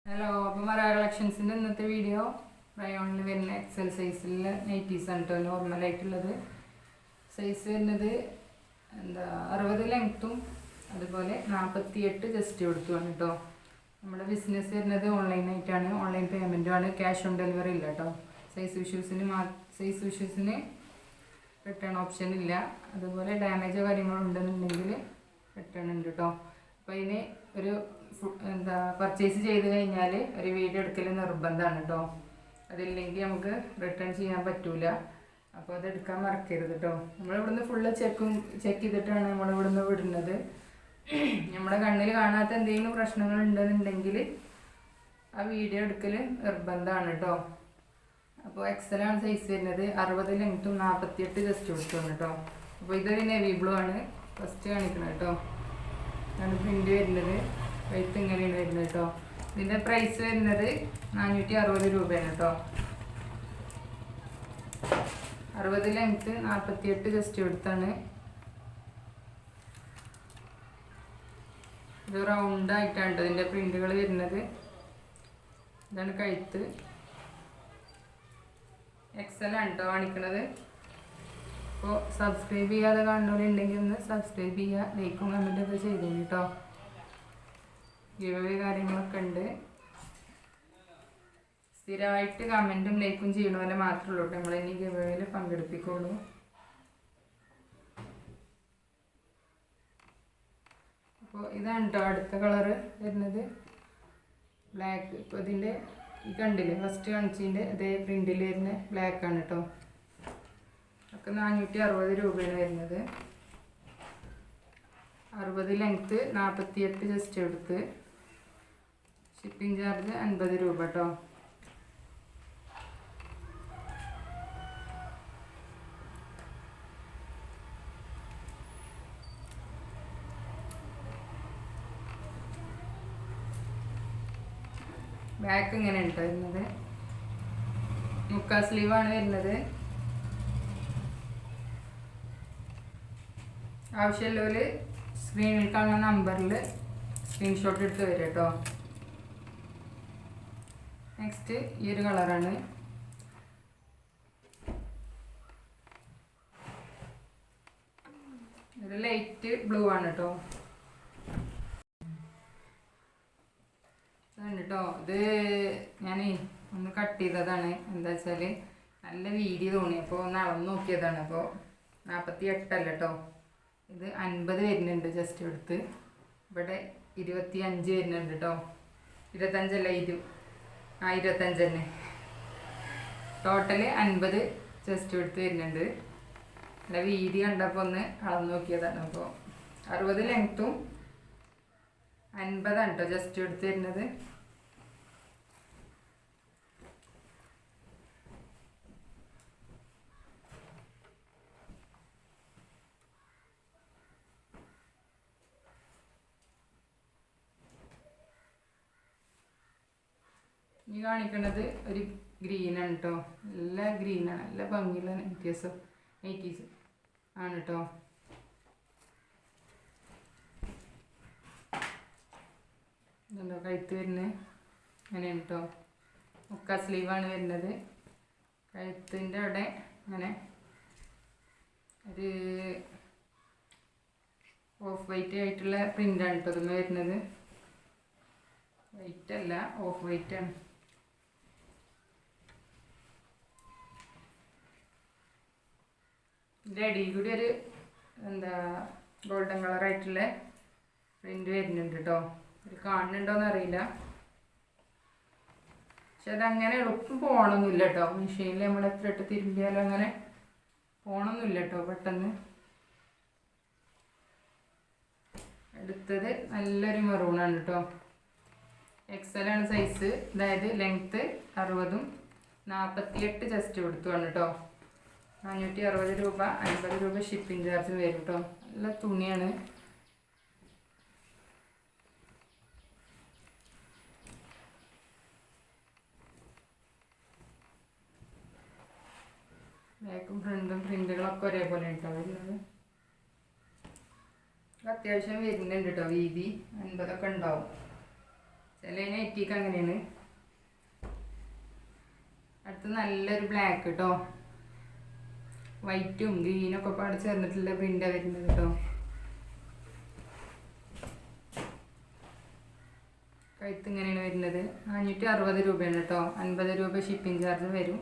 Hello, അപ്പം മറാ കളക്ഷൻസിൻ്റെ ഇന്നത്തെ video റയോണിൽ വരുന്ന എക്സൽ സൈസിലുള്ള നൈറ്റീസ് ആണ് കേട്ടോ. നോർമലായിട്ടുള്ളത് സൈസ് വരുന്നത് 60 ലെങ്ത്തും അതുപോലെ 48 ജസ്റ്റ് കൊടുത്തുമാണ് കേട്ടോ. നമ്മുടെ ബിസിനസ് വരുന്നത് ഓൺലൈനായിട്ടാണ്, ഓൺലൈൻ പേയ്മെൻറ്റുമാണ്, ക്യാഷ് ഓൺ ഡെലിവറി ഇല്ല കേട്ടോ. സൈസ് ഇഷ്യൂസിന് റിട്ടേൺ ഓപ്ഷൻ ഇല്ല. അതുപോലെ ഡാമേജോ കാര്യങ്ങളോ ഉണ്ടെന്നുണ്ടെങ്കിൽ റിട്ടേൺ ഉണ്ട് കേട്ടോ. അപ്പോൾ അതിന് ഒരു പർച്ചേസ് ചെയ്ത് കഴിഞ്ഞാൽ ഒരു വീഡിയോ എടുക്കൽ നിർബന്ധമാണ് കേട്ടോ. അതില്ലെങ്കിൽ നമുക്ക് റിട്ടേൺ ചെയ്യാൻ പറ്റൂല. അപ്പോൾ അത് എടുക്കാൻ മറക്കരുത് കേട്ടോ. നമ്മളിവിടുന്ന് ഫുള്ള് ചെക്ക് ചെയ്തിട്ടാണ് നമ്മളിവിടുന്ന് വിടുന്നത്. നമ്മുടെ കണ്ണിൽ കാണാത്ത എന്തെങ്കിലും പ്രശ്നങ്ങൾ ഉണ്ടെന്നുണ്ടെങ്കിൽ ആ വീഡിയോ എടുക്കൽ നിർബന്ധമാണ് കേട്ടോ. അപ്പോൾ എക്സലാണ് സൈസ് വരുന്നത്. 60 ലെങ്ത്തും 48 ജസ്റ്റ് കൊടുത്തോണ്ട് കേട്ടോ. അപ്പോൾ ഇതൊരു നെവി ബ്ലൂ ആണ് ഫസ്റ്റ് കാണിക്കുന്നത് കേട്ടോ. ആണ് പ്രിൻ്റ് വരുന്നത്. റേറ്റ് ഇങ്ങനെയാണ് വരുന്നത് കേട്ടോ. ഇതിൻ്റെ പ്രൈസ് വരുന്നത് 460 രൂപയാണ് കേട്ടോ. 60 ലെങ്ത്ത് 48 ജസ്റ്റ് കൊടുത്താണ്. ഇത് റൗണ്ട് ആയിട്ടാണ് കേട്ടോ ഇതിൻ്റെ പ്രിൻ്റുകൾ വരുന്നത്. ഇതാണ് കഴുത്ത്. എക്സലാണ് കേട്ടോ കാണിക്കണത്. അപ്പോൾ സബ്സ്ക്രൈബ് ചെയ്യാതെ കാണുന്നവരുണ്ടെങ്കിൽ ഒന്ന് സബ്സ്ക്രൈബ് ചെയ്യുക, ലൈക്കും കമൻറ്റൊക്കെ ചെയ്തോളൂ കേട്ടോ. ഗിവ് കാര്യങ്ങളൊക്കെ ഉണ്ട്. സ്ഥിരമായിട്ട് കമൻറ്റും ലൈക്കും ചെയ്യണ പോലെ മാത്രമേ ഉള്ളൂ കേട്ടോ നമ്മളിനി ഗിവേയിൽ പങ്കെടുപ്പിക്കുള്ളൂ. അപ്പോൾ ഇതാണ് കേട്ടോ അടുത്ത കളറ് വരുന്നത്, ബ്ലാക്ക്. ഇപ്പോൾ ഇതിൻ്റെ ഈ കണ്ടില്ലേ ഫസ്റ്റ് കാണിച്ചതിൻ്റെ അതേ പ്രിൻറ്റിൽ വരുന്ന ബ്ലാക്കാണ് കേട്ടോ. ഒക്കെ 460 രൂപയാണ് വരുന്നത്. 60 ലെങ്ത്ത് 48 ജസ്റ്റ് എടുത്ത്. ഷിപ്പിംഗ് ചാർജ് 50 രൂപ കേട്ടോ. ബാക്ക് ഇങ്ങനെ ഉണ്ടോ വരുന്നത്. മുക്കാ സ്ലീവാണ് വരുന്നത്. ആവശ്യമുള്ളവർ സ്ക്രീനിൽ കാണുന്ന നമ്പറിൽ സ്ക്രീൻഷോട്ട് എടുത്ത് വരും കേട്ടോ. നെക്സ്റ്റ് ഈ ഒരു കളറാണ്. ഒരു ലൈറ്റ് ബ്ലൂ ആണ് കേട്ടോ. ഇതാണ് കേട്ടോ. ഇത് ഞാൻ ഒന്ന് കട്ട് ചെയ്തതാണ്. എന്താ വെച്ചാൽ നല്ല വീതി തോന്നി, അപ്പോൾ ഒന്ന് അളന്ന് നോക്കിയതാണ്. അപ്പോൾ 48 അല്ല കേട്ടോ, ഇത് 50 വരുന്നുണ്ട് ജസ്റ്റ് എടുത്ത്. ഇവിടെ 25 വരുന്നുണ്ട് കേട്ടോ. 25 അല്ല 25 തന്നെ. ടോട്ടല് 50 ജസ്റ്റ് എടുത്ത് വരുന്നുണ്ട്. നല്ല വീതി കണ്ടപ്പോൾ ഒന്ന് അളന്ന് നോക്കിയതാണ്. അപ്പോൾ 60 ലെങ്ത്തും 50 ആണ് കേട്ടോ ജസ്റ്റ് എടുത്ത് വരുന്നത്. ഈ കാണിക്കണത് ഒരു ഗ്രീനാണ് കേട്ടോ. നല്ല ഗ്രീനാണ്, നല്ല ഭംഗിയുള്ള നൈറ്റീസ് ആണ് കേട്ടോ. ഇതുണ്ടോ കഴുത്ത് വരുന്നത് അങ്ങനെയാണ് കേട്ടോ. മുക്കാ സ്ലീവാണ് വരുന്നത്. കഴുത്തിൻ്റെ അവിടെ അങ്ങനെ ഒരു ഓഫ് വൈറ്റ് ആയിട്ടുള്ള പ്രിൻ്റാണ് കേട്ടോ ഇതൊന്നും വരുന്നത്. വൈറ്റ് അല്ല, ഓഫ് വൈറ്റ് ആണ്. ഇതിൻ്റെ അടിയിൽ കൂടി ഒരു ഗോൾഡൻ കളറായിട്ടുള്ള പ്രിൻ്റ് വരുന്നുണ്ട് കേട്ടോ. ഇത് കാണുന്നുണ്ടോയെന്ന് അറിയില്ല, പക്ഷെ അതങ്ങനെ എളുപ്പം പോകണമെന്നില്ല കേട്ടോ. മെഷീനിൽ നമ്മൾ എത്ര ഇട്ട് തിരുമ്പിയാലും അങ്ങനെ പോകണമെന്നില്ല കേട്ടോ പെട്ടെന്ന്. അടുത്തത് നല്ലൊരു മെറൂണാണ് കേട്ടോ. എക്സലാണ് സൈസ്. അതായത് ലെങ്ത്ത് 60ഉം 48 ജസ്റ്റ് കൊടുത്തുവാണ് കേട്ടോ. 460 രൂപ. 50 രൂപ ഷിപ്പിംഗ് ചാർജ് വരും കേട്ടോ. നല്ല തുണിയാണ്. ബാക്കും ഫ്രണ്ടും പ്രിന്റുകളൊക്കെ ഒരേപോലെ കേട്ടോ വരുന്നത്. അത്യാവശ്യം വരുന്നുണ്ട് കേട്ടോ. വീതി 50 ഒക്കെ ഉണ്ടാവും. ചില നൈറ്റിക്ക് അങ്ങനെയാണ്. അടുത്ത് നല്ലൊരു ബ്ലാക്ക് കേട്ടോ, വൈറ്റും ഗ്രീനൊക്കെ പാട് ചേർന്നിട്ടുള്ള പ്രിൻ്റാണ് വരുന്നത് കേട്ടോ. കഴുത്ത് ഇങ്ങനെയാണ് വരുന്നത്. 560 രൂപയാണ് കേട്ടോ. 50 രൂപ ഷിപ്പിംഗ് ചാർജ് വരും.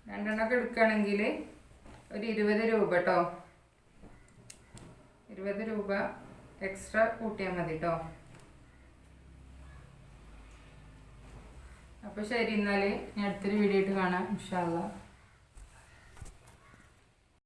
രണ്ടെണ്ണമൊക്കെ എടുക്കുകയാണെങ്കിൽ ഒരു 20 രൂപ കേട്ടോ. 20 രൂപ എക്സ്ട്രാ കൂട്ടിയാൽ മതി കേട്ടോ. അപ്പോൾ ശരി, എന്നാൽ ഞാൻ അടുത്തൊരു വീഡിയോ ആയിട്ട് കാണാം ഇൻഷാ അല്ലാഹ്.